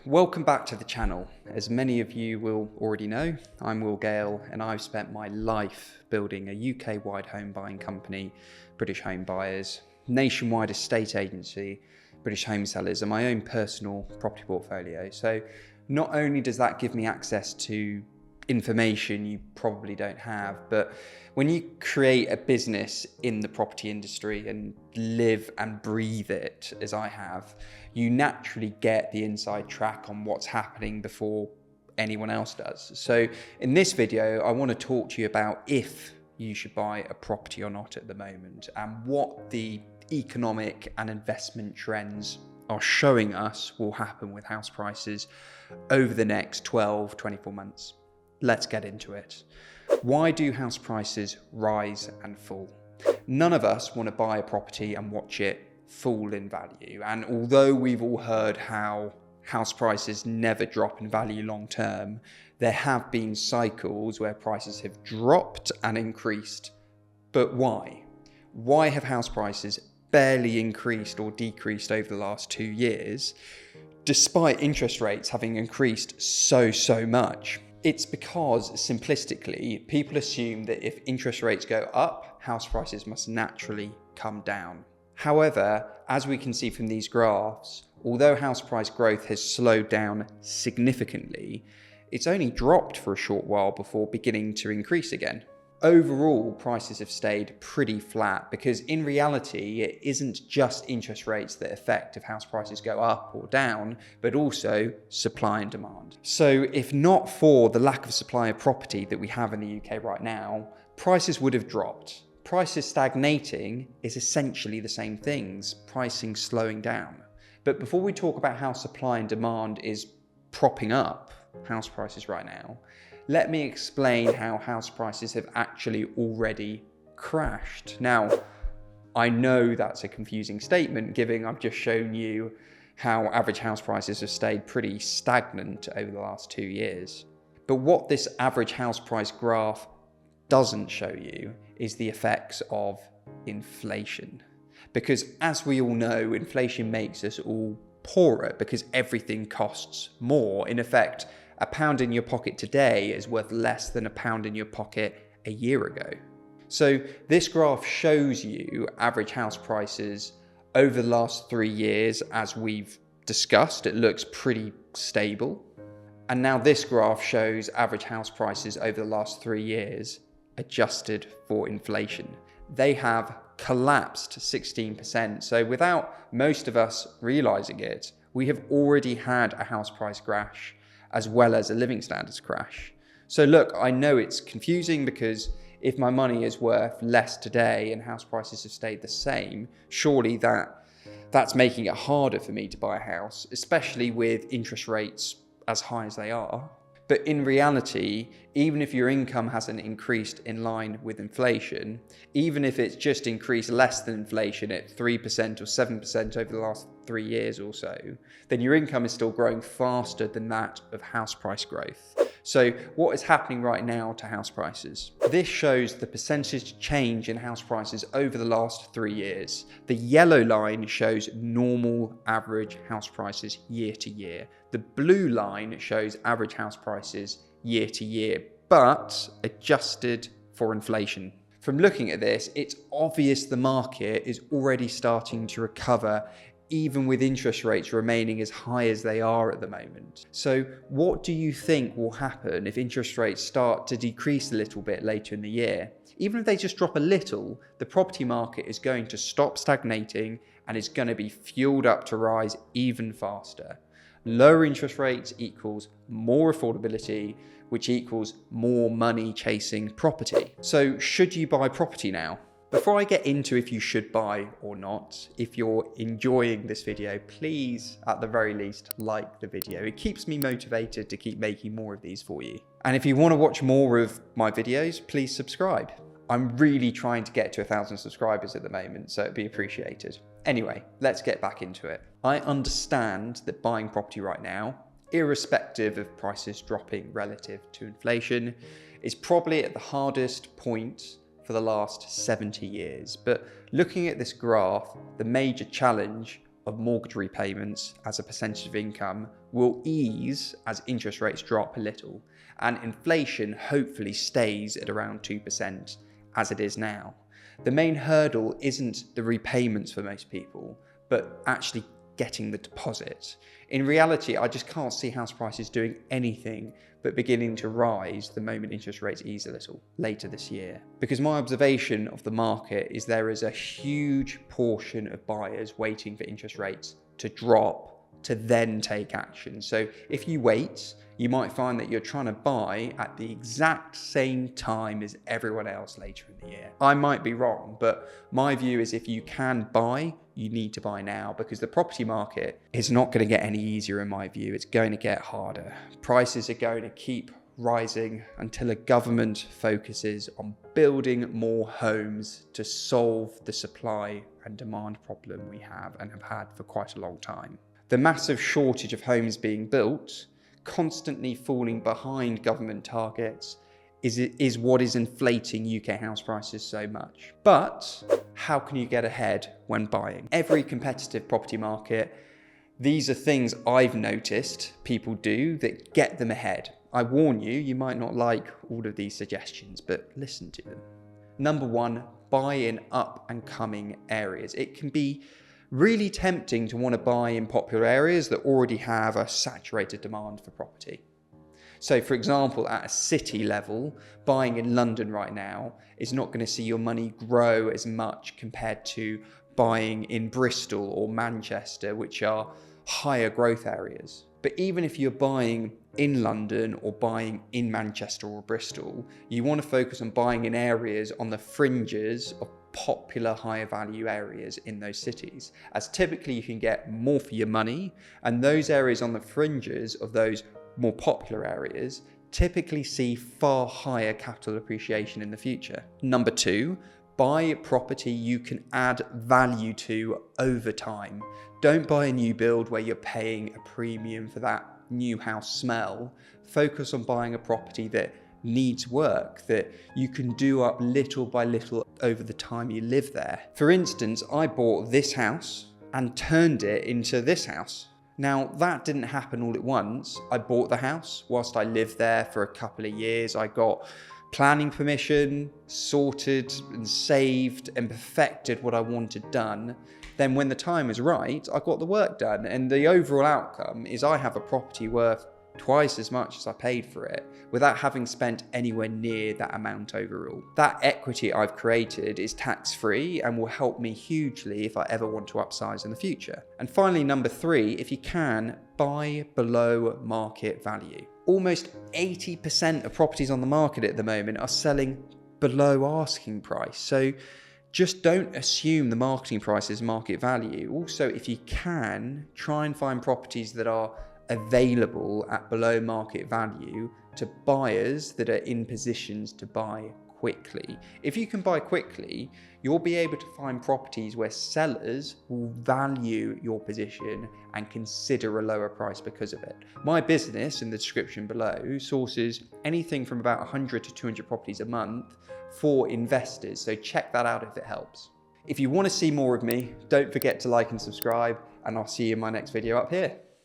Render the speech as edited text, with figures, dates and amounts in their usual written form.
welcome back to the channel. As many of you will already know, I'm Will Gale and I've spent my life building a UK-wide home buying company, British Home Buyers, nationwide estate agency, British Home Sellers, and my own personal property portfolio. So not only does that give me access to information you probably don't have, but when you create a business in the property industry and live and breathe it as I have, you naturally get the inside track on what's happening before anyone else does. So in this video, I want to talk to you about if you should buy a property or not at the moment, and what the economic and investment trends are showing us will happen with house prices over the next 12-24 months. Let's get into it. Why do house prices rise and fall? None of us want to buy a property and watch it fall in value. And although we've all heard how house prices never drop in value long term, there have been cycles where prices have dropped and increased. But why? Why have house prices barely increased or decreased over the last 2 years, despite interest rates having increased so much? It's because, simplistically, people assume that if interest rates go up, house prices must naturally come down. However, as we can see from these graphs, although house price growth has slowed down significantly, it's only dropped for a short while before beginning to increase again. Overall, prices have stayed pretty flat because in reality, it isn't just interest rates that affect if house prices go up or down, but also supply and demand. So if not for the lack of supply of property that we have in the UK right now, prices would have dropped. Prices stagnating is essentially the same things, pricing slowing down. But before we talk about how supply and demand is propping up house prices right now, let me explain how house prices have actually already crashed. Now, I know that's a confusing statement, given I've just shown you how average house prices have stayed pretty stagnant over the last 2 years. But what this average house price graph doesn't show you is the effects of inflation. Because as we all know, inflation makes us all poorer because everything costs more. In effect, a pound in your pocket today is worth less than a pound in your pocket a year ago. So this graph shows you average house prices over the last 3 years. As we've discussed, it looks pretty stable. And now this graph shows average house prices over the last 3 years adjusted for inflation. They have collapsed 16%. So without most of us realizing it, we have already had a house price crash as well as a living standards crash. So look, I know it's confusing because if my money is worth less today and house prices have stayed the same, surely that's making it harder for me to buy a house, especially with interest rates as high as they are. But in reality, even if your income hasn't increased in line with inflation, even if it's just increased less than inflation at 3% or 7% over the last 3 years or so, then your income is still growing faster than that of house price growth. So what is happening right now to house prices? This shows the percentage change in house prices over the last 3 years. The yellow line shows normal average house prices year to year. The blue line shows average house prices year to year, but adjusted for inflation. From looking at this, it's obvious the market is already starting to recover, even with interest rates remaining as high as they are at the moment. So what do you think will happen if interest rates start to decrease a little bit later in the year? Even if they just drop a little, the property market is going to stop stagnating and is going to be fueled up to rise even faster. Lower interest rates equals more affordability, which equals more money chasing property. So should you buy property now? Before I get into if you should buy or not, if you're enjoying this video, please, at the very least, like the video. It keeps me motivated to keep making more of these for you. And if you want to watch more of my videos, please subscribe. I'm really trying to get to 1,000 subscribers at the moment, so it'd be appreciated. Anyway, let's get back into it. I understand that buying property right now, irrespective of prices dropping relative to inflation, is probably at the hardest point for the last 70 years. But looking at this graph, the major challenge of mortgage repayments as a percentage of income will ease as interest rates drop a little, and inflation hopefully stays at around 2% as it is now. The main hurdle isn't the repayments for most people, but actually getting the deposit. In reality, I just can't see house prices doing anything but beginning to rise the moment interest rates ease a little later this year. Because my observation of the market is there is a huge portion of buyers waiting for interest rates to drop to then take action. So if you wait, you might find that you're trying to buy at the exact same time as everyone else later in the year. I might be wrong, but my view is if you can buy, you need to buy now, because the property market is not going to get any easier in my view. It's going to get harder. Prices are going to keep rising until a government focuses on building more homes to solve the supply and demand problem we have and have had for quite a long time. The massive shortage of homes being built, constantly falling behind government targets, is what is inflating UK house prices so much. But how can you get ahead when buying? Every competitive property market, these are things I've noticed people do that get them ahead. I warn you, you might not like all of these suggestions, but listen to them. Number one, buy in up and coming areas. It can be really tempting to want to buy in popular areas that already have a saturated demand for property. So for example, at a city level, buying in London right now is not going to see your money grow as much compared to buying in Bristol or Manchester, which are higher growth areas. But even if you're buying in London or buying in Manchester or Bristol, you want to focus on buying in areas on the fringes of popular higher value areas in those cities, as typically you can get more for your money, and those areas on the fringes of those more popular areas typically see far higher capital appreciation in the future. Number two, buy property you can add value to over time. Don't buy a new build where you're paying a premium for that new house smell. Focus on buying a property that needs work, that you can do up little by little over the time you live there. For instance, I bought this house and turned it into this house. Now, that didn't happen all at once. I bought the house whilst I lived there for a couple of years. I got planning permission, sorted and saved and perfected what I wanted done. Then when the time was right, I got the work done. And the overall outcome is I have a property worth twice as much as I paid for it without having spent anywhere near that amount overall. That equity I've created is tax-free and will help me hugely if I ever want to upsize in the future. And finally, number three, if you can, buy below market value. Almost 80% of properties on the market at the moment are selling below asking price. So just don't assume the marketing price is market value. Also, if you can, try and find properties that are available at below market value to buyers that are in positions to buy quickly. If you can buy quickly, you'll be able to find properties where sellers will value your position and consider a lower price because of it. My business, in the description below, sources anything from about 100 to 200 properties a month for investors, so check that out if it helps. If you want to see more of me, don't forget to like and subscribe, and I'll see you in my next video up here.